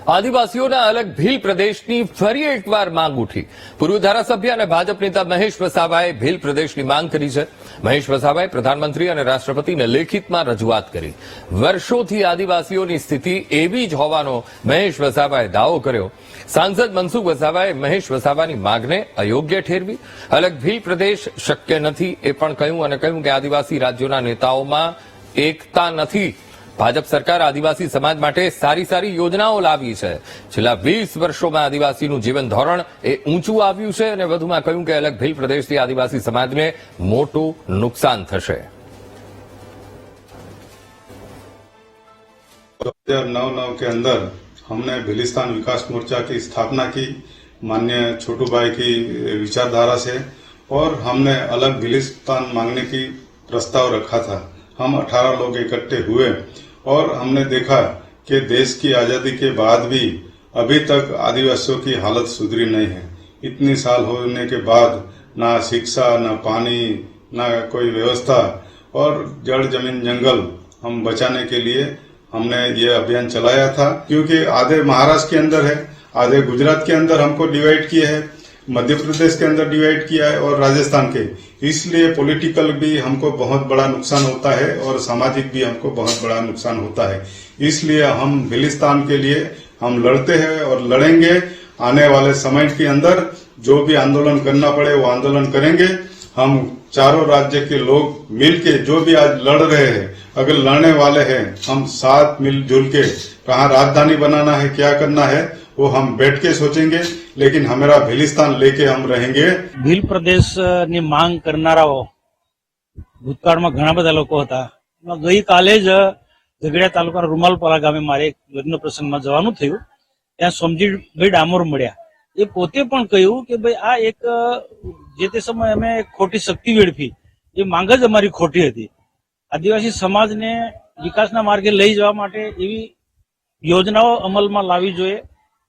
આદિવાસીઓના અલગ ભીલ પ્રદેશની ફરી એકવાર માંગ ઉઠી. પૂર્વ ધારાસભ્ય અને ભાજપ નેતા મહેશ વસાવાએ ભીલ પ્રદેશની માંગ કરી છે. મહેશ વસાવાએ પ્રધાનમંત્રી અને રાષ્ટ્રપતિને લેખિતમાં રજૂઆત કરી. વર્ષોથી આદિવાસીઓની સ્થિતિ એવી જ હોવાનો મહેશ વસાવાએ દાવો કર્યો. સાંસદ મનસુખ વસાવાએ મહેશ વસાવાની માંગને અયોગ્ય ઠેરવી. અલગ ભીલ પ્રદેશ શક્ય નથી એ પણ કહ્યું અને કહ્યું કે આદિવાસી રાજ્યોના નેતાઓમાં એકતા નથી. ભાજપ સરકાર આદિવાસી સમાજ માટે સારી સારી યોજનાઓ લાવી છે. છેલ્લા 20 વર્ષોમાં આદિવાસીનું જીવન ધોરણ એ ઊંચું આવ્યું છે અને વધુમાં કહ્યું કે અલગ ભીલ પ્રદેશથી આદિવાસી સમાજને મોટું નુકસાન થશે. 2009 के अंदर हमने भीलिस्तान विकास मोर्चा की स्थापना की माननीय छोटू भाई की विचारधारा से और हमने अलग भीलिस्तान मांगने की प्रस्ताव रखा था. हम 18 लोग इकट्ठे हुए और हमने देखा कि देश की आजादी के बाद भी अभी तक आदिवासियों की हालत सुधरी नहीं है. इतनी साल होने के बाद ना शिक्षा, ना पानी, ना कोई व्यवस्था और जड़ जमीन जंगल हम बचाने के लिए हमने ये अभियान चलाया था. क्योंकि आधे महाराष्ट्र के अंदर है, आधे गुजरात के अंदर हमको डिवाइड किए हैं, मध्य प्रदेश के अंदर डिवाइड किया है और राजस्थान के. इसलिए पॉलिटिकल भी हमको बहुत बड़ा नुकसान होता है और सामाजिक भी हमको बहुत बड़ा नुकसान होता है. इसलिए हम भीलिस्तान के लिए हम लड़ते हैं और लड़ेंगे. आने वाले समय के अंदर जो भी आंदोलन करना पड़े वो आंदोलन करेंगे. हम चारों राज्य के लोग मिलके जो भी आज लड़ रहे हैं, अगर लड़ने वाले हैं, हम साथ मिलजुल के कहाँ राजधानी बनाना है, क्या करना है वो हम बैठ के सोचेंगे. लेकिन हमारा भीलिस्तान लेके हम रहेंगे. ભીલ પ્રદેશની માંગ કરનારાઓ ભૂતકાળમાં ઘણા બધા લોકો હતા. ગઈકાલે જ ઝઘડિયા તાલુકાના રૂમાલપાલા ગામે મારે એક લગ્ન પ્રસંગમાં જવાનું થયું. ત્યાં સોમજીભાઈ ડામોર મળ્યા. એ પોતે પણ કહ્યું કે ભાઈ આ એક જે તે સમયે અમે ખોટી શક્તિ વેડફી, એ માંગ જ અમારી ખોટી હતી. આદિવાસી સમાજને વિકાસના માર્ગે લઈ જવા માટે એવી યોજનાઓ અમલમાં લાવવી જોઈએ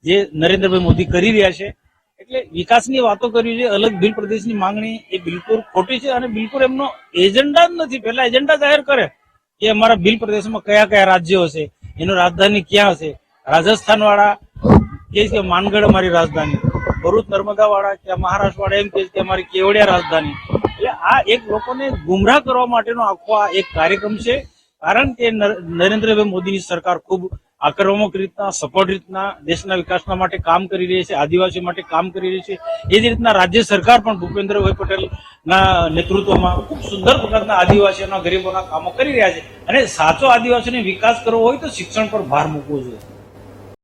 જે નરેન્દ્રભાઈ મોદી કરી રહ્યા છે. એટલે વિકાસની વાતો કરવી જોઈએ. અલગ ભીલ પ્રદેશની માંગણી એ બિલકુલ ખોટી છે અને બિલકુલ એમનો એજન્ડા જ નથી. પહેલા એજન્ડા જાહેર કરે કે અમારા ભીલ પ્રદેશમાં કયા કયા રાજ્યો હશે, એનું રાજધાની ક્યાં હશે. રાજસ્થાન વાળા કહે છે માનગઢ અમારી રાજધાની, ભરૂચ નર્મદા વાળા કે મહારાષ્ટ્ર વાળા એમ કહે છે કે અમારી કેવડિયા રાજધાની. એટલે આ એક લોકોને ગુમરાહ કરવા માટેનો આખો આ એક કાર્યક્રમ છે. કારણ કે નરેન્દ્રભાઈ મોદીની સરકાર ખૂબ આક્રમક રીતના, સપોર્ટ રીતના દેશના વિકાસના માટે કામ કરી રહી છે, આદિવાસીઓ માટે કામ કરી રહી છે. એ જ રીતના રાજ્ય સરકાર પણ ભૂપેન્દ્રભાઈ પટેલના નેતૃત્વમાં ખૂબ સુંદર પ્રકારના આદિવાસીઓના ગરીબોના કામો કરી રહ્યા છે. અને સાચો આદિવાસીનો વિકાસ કરવો હોય તો શિક્ષણ પર ભાર મૂકવો જોઈએ.